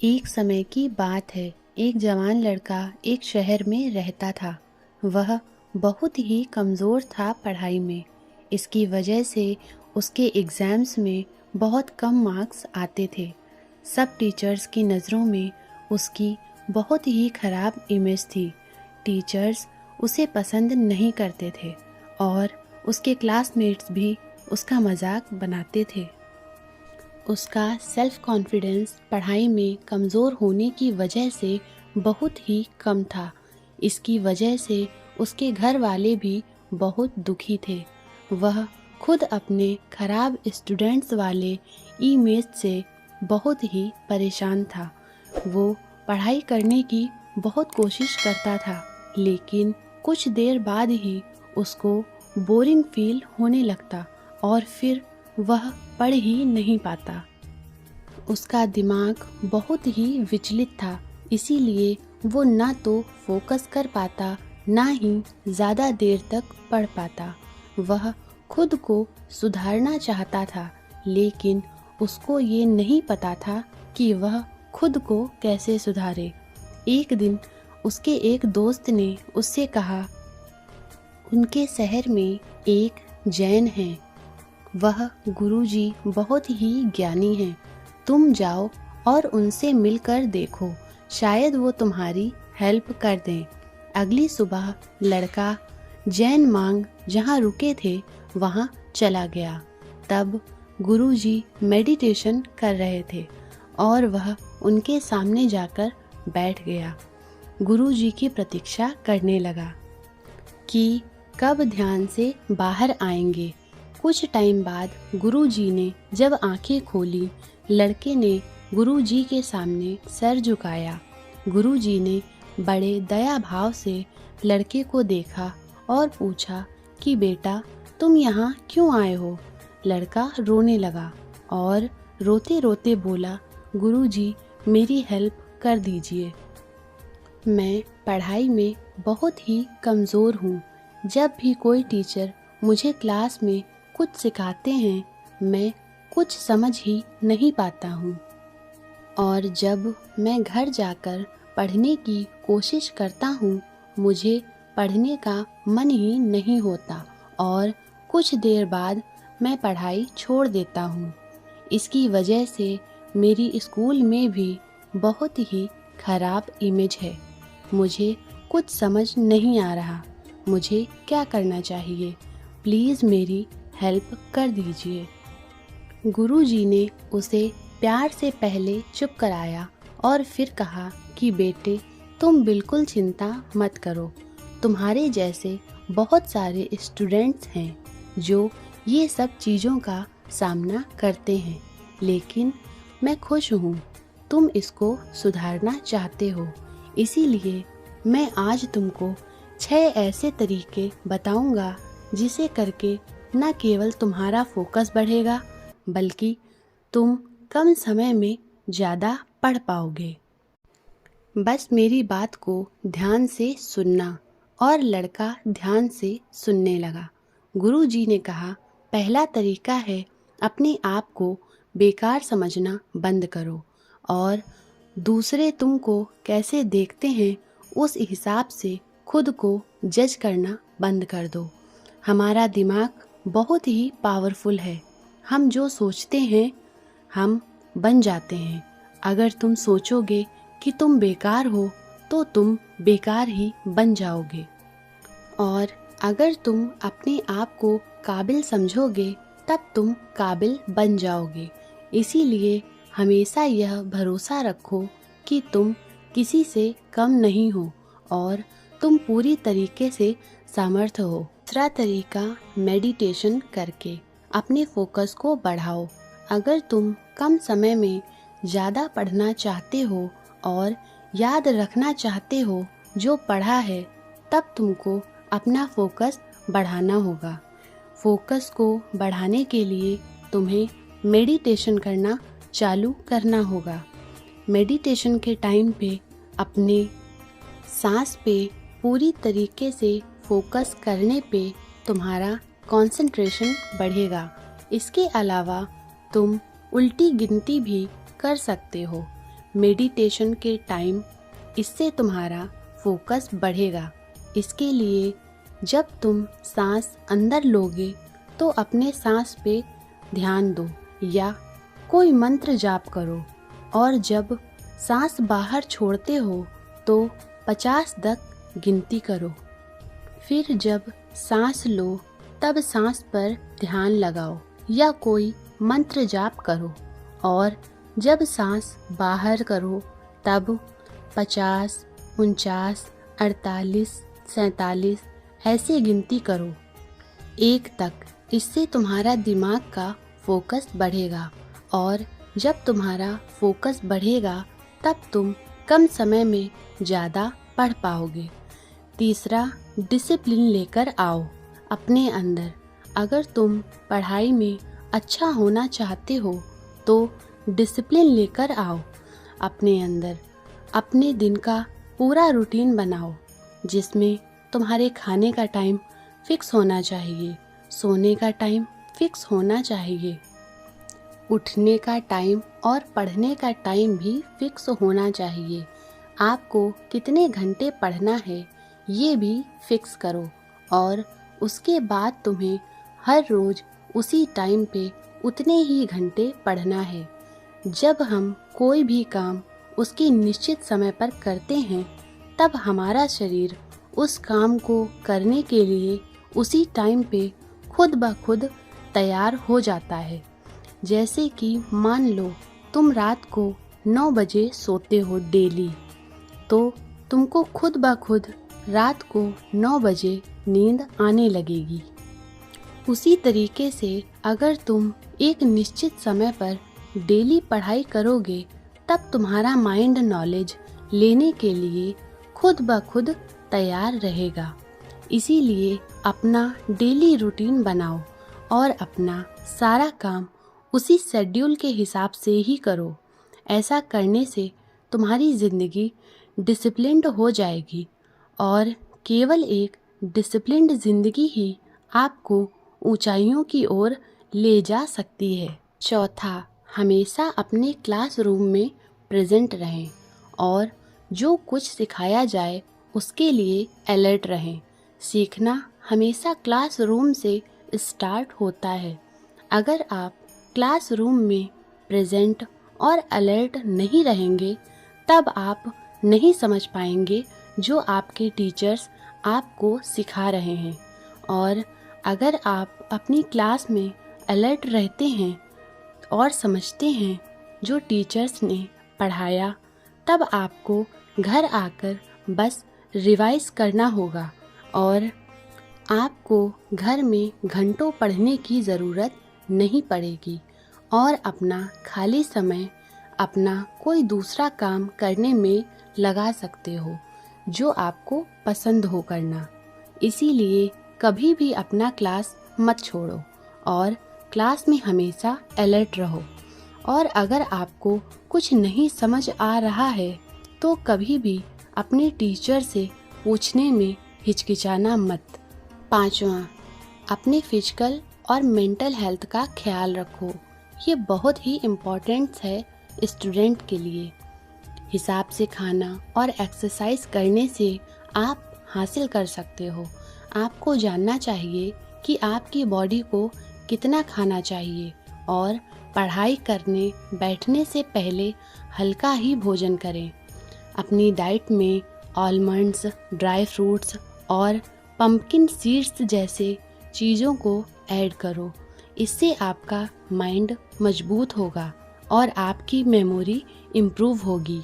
एक समय की बात है। एक जवान लड़का एक शहर में रहता था। वह बहुत ही कमज़ोर था पढ़ाई में। इसकी वजह से उसके एग्ज़ाम्स में बहुत कम मार्क्स आते थे। सब टीचर्स की नज़रों में उसकी बहुत ही ख़राब इमेज थी। टीचर्स उसे पसंद नहीं करते थे और उसके क्लासमेट्स भी उसका मजाक बनाते थे। उसका सेल्फ कॉन्फिडेंस पढ़ाई में कमज़ोर होने की वजह से बहुत ही कम था। इसकी वजह से उसके घर वाले भी बहुत दुखी थे। वह खुद अपने खराब स्टूडेंट्स वाले इमेज से बहुत ही परेशान था। वो पढ़ाई करने की बहुत कोशिश करता था, लेकिन कुछ देर बाद ही उसको बोरिंग फील होने लगता और फिर वह पढ़ ही नहीं पाता। उसका दिमाग बहुत ही विचलित था, इसीलिए वो ना तो फोकस कर पाता, ना ही ज़्यादा देर तक पढ़ पाता। वह खुद को सुधारना चाहता था, लेकिन उसको ये नहीं पता था कि वह खुद को कैसे सुधारे। एक दिन उसके एक दोस्त ने उससे कहा, उनके शहर में एक जैन है। वह गुरुजी बहुत ही ज्ञानी हैं। तुम जाओ और उनसे मिलकर देखो, शायद वो तुम्हारी हेल्प कर दें। अगली सुबह लड़का जैन मांग जहाँ रुके थे वहाँ चला गया। तब गुरुजी मेडिटेशन कर रहे थे और वह उनके सामने जाकर बैठ गया। गुरुजी की प्रतीक्षा करने लगा कि कब ध्यान से बाहर आएंगे। कुछ टाइम बाद गुरुजी ने जब आंखें खोली, लड़के ने गुरुजी के सामने सर झुकाया। गुरुजी ने बड़े दया भाव से लड़के को देखा और पूछा कि बेटा, तुम यहाँ क्यों आए हो? लड़का रोने लगा और रोते रोते बोला, गुरुजी मेरी हेल्प कर दीजिए। मैं पढ़ाई में बहुत ही कमज़ोर हूँ। जब भी कोई टीचर मुझे क्लास में कुछ सिखाते हैं, मैं कुछ समझ ही नहीं पाता हूँ और जब मैं घर जाकर पढ़ने की कोशिश करता हूँ, मुझे पढ़ने का मन ही नहीं होता और कुछ देर बाद मैं पढ़ाई छोड़ देता हूँ। इसकी वजह से मेरी स्कूल में भी बहुत ही खराब इमेज है। मुझे कुछ समझ नहीं आ रहा, मुझे क्या करना चाहिए? प्लीज़ मेरी हेल्प कर दीजिए। गुरुजी ने उसे प्यार से पहले चुप कराया और फिर कहा कि बेटे, तुम बिल्कुल चिंता मत करो। तुम्हारे जैसे बहुत सारे स्टूडेंट्स हैं जो ये सब चीज़ों का सामना करते हैं, लेकिन मैं खुश हूँ तुम इसको सुधारना चाहते हो। इसीलिए मैं आज तुमको 6 ऐसे तरीके बताऊंगा जिसे करके न केवल तुम्हारा फोकस बढ़ेगा, बल्कि तुम कम समय में ज़्यादा पढ़ पाओगे। बस मेरी बात को ध्यान से सुनना। और लड़का ध्यान से सुनने लगा। गुरुजी ने कहा, पहला तरीका है अपने आप को बेकार समझना बंद करो और दूसरे तुमको कैसे देखते हैं उस हिसाब से खुद को जज करना बंद कर दो। हमारा दिमाग बहुत ही पावरफुल है। हम जो सोचते हैं हम बन जाते हैं। अगर तुम सोचोगे कि तुम बेकार हो तो तुम बेकार ही बन जाओगे, और अगर तुम अपने आप को काबिल समझोगे तब तुम काबिल बन जाओगे। इसीलिए हमेशा यह भरोसा रखो कि तुम किसी से कम नहीं हो और तुम पूरी तरीके से समर्थ हो। दूसरा तरीका, मेडिटेशन करके अपने फोकस को बढ़ाओ। अगर तुम कम समय में ज़्यादा पढ़ना चाहते हो और याद रखना चाहते हो जो पढ़ा है, तब तुमको अपना फोकस बढ़ाना होगा। फोकस को बढ़ाने के लिए तुम्हें मेडिटेशन करना चालू करना होगा। मेडिटेशन के टाइम पे अपने सांस पे पूरी तरीके से फोकस करने पे तुम्हारा कंसंट्रेशन बढ़ेगा। इसके अलावा तुम उल्टी गिनती भी कर सकते हो। मेडिटेशन के टाइम, इससे तुम्हारा फोकस बढ़ेगा। इसके लिए जब तुम सांस अंदर लोगे तो अपने सांस पे ध्यान दो या कोई मंत्र जाप करो, और जब सांस बाहर छोड़ते हो तो 50 तक गिनती करो। फिर जब सांस लो तब सांस पर ध्यान लगाओ या कोई मंत्र जाप करो, और जब सांस बाहर करो तब 50, 49, 48, 47 ऐसे गिनती करो 1 तक। इससे तुम्हारा दिमाग का फोकस बढ़ेगा, और जब तुम्हारा फोकस बढ़ेगा तब तुम कम समय में ज़्यादा पढ़ पाओगे। तीसरा, डिसिप्लिन लेकर आओ अपने अंदर। अगर तुम पढ़ाई में अच्छा होना चाहते हो तो डिसिप्लिन लेकर आओ अपने अंदर। अपने दिन का पूरा रूटीन बनाओ जिसमें तुम्हारे खाने का टाइम फिक्स होना चाहिए, सोने का टाइम फिक्स होना चाहिए, उठने का टाइम और पढ़ने का टाइम भी फिक्स होना चाहिए। आपको कितने घंटे पढ़ना है ये भी फिक्स करो, और उसके बाद तुम्हें हर रोज़ उसी टाइम पे उतने ही घंटे पढ़ना है। जब हम कोई भी काम उसके निश्चित समय पर करते हैं तब हमारा शरीर उस काम को करने के लिए उसी टाइम पे खुद ब खुद तैयार हो जाता है। जैसे कि मान लो तुम रात को 9 बजे सोते हो डेली, तो तुमको खुद ब खुद रात को 9 बजे नींद आने लगेगी। उसी तरीके से अगर तुम एक निश्चित समय पर डेली पढ़ाई करोगे तब तुम्हारा माइंड नॉलेज लेने के लिए खुद ब खुद तैयार रहेगा। इसीलिए अपना डेली रूटीन बनाओ और अपना सारा काम उसी शेड्यूल के हिसाब से ही करो। ऐसा करने से तुम्हारी ज़िंदगी डिसिप्लिन्ड हो जाएगी, और केवल एक डिसिप्लिन्ड ज़िंदगी ही आपको ऊंचाइयों की ओर ले जा सकती है। चौथा, हमेशा अपने क्लासरूम में प्रेजेंट रहें और जो कुछ सिखाया जाए उसके लिए अलर्ट रहें। सीखना हमेशा क्लासरूम से स्टार्ट होता है। अगर आप क्लासरूम में प्रेजेंट और अलर्ट नहीं रहेंगे तब आप नहीं समझ पाएंगे जो आपके टीचर्स आपको सिखा रहे हैं। और अगर आप अपनी क्लास में अलर्ट रहते हैं और समझते हैं जो टीचर्स ने पढ़ाया, तब आपको घर आकर बस रिवाइज करना होगा और आपको घर में घंटों पढ़ने की ज़रूरत नहीं पड़ेगी, और अपना खाली समय अपना कोई दूसरा काम करने में लगा सकते हो जो आपको पसंद हो करना। इसीलिए कभी भी अपना क्लास मत छोड़ो और क्लास में हमेशा अलर्ट रहो। और अगर आपको कुछ नहीं समझ आ रहा है तो कभी भी अपने टीचर से पूछने में हिचकिचाना मत। पांचवा, अपने फिजिकल और मेंटल हेल्थ का ख्याल रखो। ये बहुत ही इम्पोर्टेंट है स्टूडेंट के लिए। हिसाब से खाना और एक्सरसाइज करने से आप हासिल कर सकते हो। आपको जानना चाहिए कि आपकी बॉडी को कितना खाना चाहिए, और पढ़ाई करने बैठने से पहले हल्का ही भोजन करें। अपनी डाइट में आलमंड्स, ड्राई फ्रूट्स और पंपकिन सीड्स जैसे चीज़ों को ऐड करो। इससे आपका माइंड मजबूत होगा और आपकी मेमोरी इम्प्रूव होगी।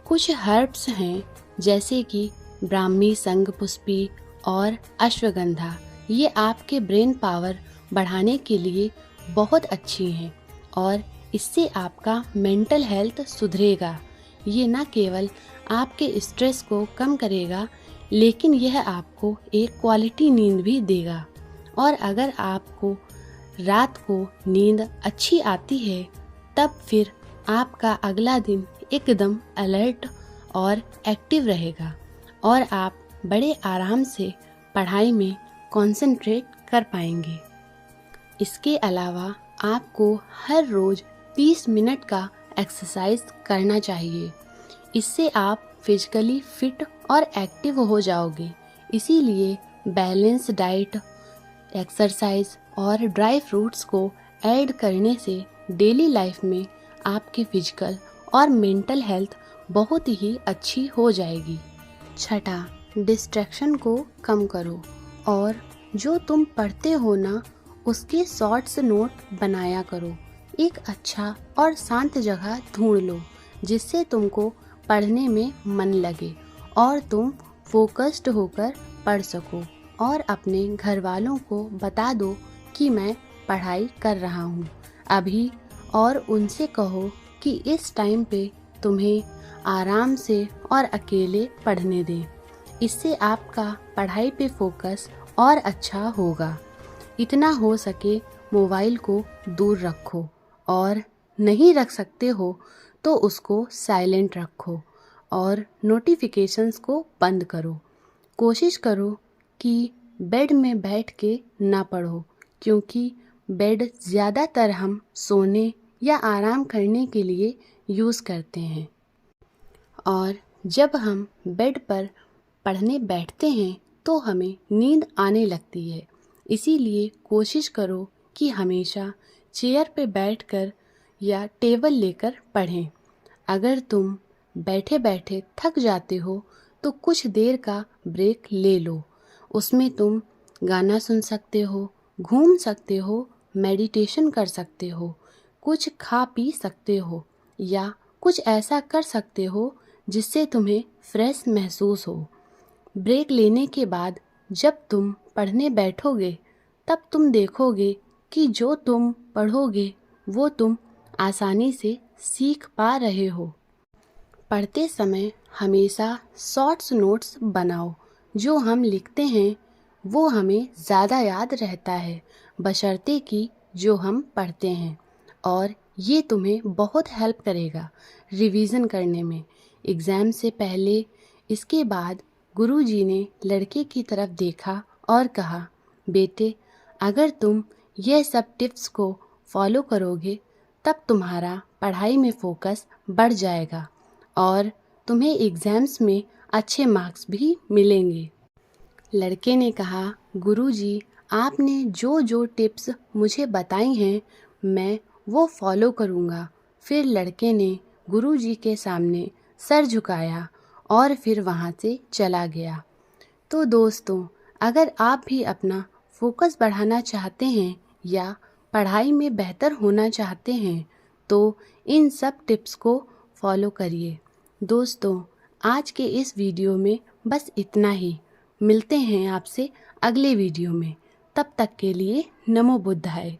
कुछ हर्ब्स हैं जैसे कि ब्राह्मी, शंखपुष्पी और अश्वगंधा। ये आपके ब्रेन पावर बढ़ाने के लिए बहुत अच्छी हैं और इससे आपका मेंटल हेल्थ सुधरेगा। ये न केवल आपके स्ट्रेस को कम करेगा लेकिन यह आपको एक क्वालिटी नींद भी देगा। और अगर आपको रात को नींद अच्छी आती है तब फिर आपका अगला दिन एकदम अलर्ट और एक्टिव रहेगा और आप बड़े आराम से पढ़ाई में कंसंट्रेट कर पाएंगे। इसके अलावा आपको हर रोज़ 30 मिनट का एक्सरसाइज करना चाहिए। इससे आप फिजिकली फिट और एक्टिव हो जाओगे। इसीलिए बैलेंस डाइट, एक्सरसाइज और ड्राई फ्रूट्स को ऐड करने से डेली लाइफ में आपकी फिजिकल और मेंटल हेल्थ बहुत ही अच्छी हो जाएगी। छठा, डिस्ट्रैक्शन को कम करो और जो तुम पढ़ते हो ना उसके शॉर्ट्स नोट बनाया करो। एक अच्छा और शांत जगह ढूंढ लो जिससे तुमको पढ़ने में मन लगे और तुम फोकस्ड होकर पढ़ सको, और अपने घर वालों को बता दो कि मैं पढ़ाई कर रहा हूँ अभी, और उनसे कहो कि इस टाइम पे तुम्हें आराम से और अकेले पढ़ने दें। इससे आपका पढ़ाई पे फोकस और अच्छा होगा। इतना हो सके मोबाइल को दूर रखो, और नहीं रख सकते हो तो उसको साइलेंट रखो और नोटिफिकेशंस को बंद करो। कोशिश करो कि बेड में बैठ के ना पढ़ो, क्योंकि बेड ज़्यादातर हम सोने या आराम करने के लिए यूज़ करते हैं, और जब हम बेड पर पढ़ने बैठते हैं तो हमें नींद आने लगती है। इसीलिए कोशिश करो कि हमेशा चेयर पे बैठकर या टेबल लेकर पढ़ें। अगर तुम बैठे बैठे थक जाते हो तो कुछ देर का ब्रेक ले लो। उसमें तुम गाना सुन सकते हो, घूम सकते हो, मेडिटेशन कर सकते हो, कुछ खा पी सकते हो, या कुछ ऐसा कर सकते हो जिससे तुम्हें फ्रेश महसूस हो। ब्रेक लेने के बाद जब तुम पढ़ने बैठोगे तब तुम देखोगे कि जो तुम पढ़ोगे वो तुम आसानी से सीख पा रहे हो। पढ़ते समय हमेशा शॉर्ट्स नोट्स बनाओ। जो हम लिखते हैं वो हमें ज़्यादा याद रहता है, बशर्ते कि जो हम पढ़ते हैं, और ये तुम्हें बहुत हेल्प करेगा रिवीजन करने में एग्ज़ाम से पहले। इसके बाद गुरुजी ने लड़के की तरफ देखा और कहा, बेटे, अगर तुम ये सब टिप्स को फॉलो करोगे तब तुम्हारा पढ़ाई में फोकस बढ़ जाएगा और तुम्हें एग्ज़ाम्स में अच्छे मार्क्स भी मिलेंगे। लड़के ने कहा, गुरुजी, आपने जो जो टिप्स मुझे बताई हैं मैं वो फॉलो करूँगा। फिर लड़के ने गुरुजी के सामने सर झुकाया और फिर वहाँ से चला गया। तो दोस्तों, अगर आप भी अपना फोकस बढ़ाना चाहते हैं या पढ़ाई में बेहतर होना चाहते हैं तो इन सब टिप्स को फॉलो करिए। दोस्तों, आज के इस वीडियो में बस इतना ही। मिलते हैं आपसे अगले वीडियो में। तब तक के लिए नमो बुद्धाय।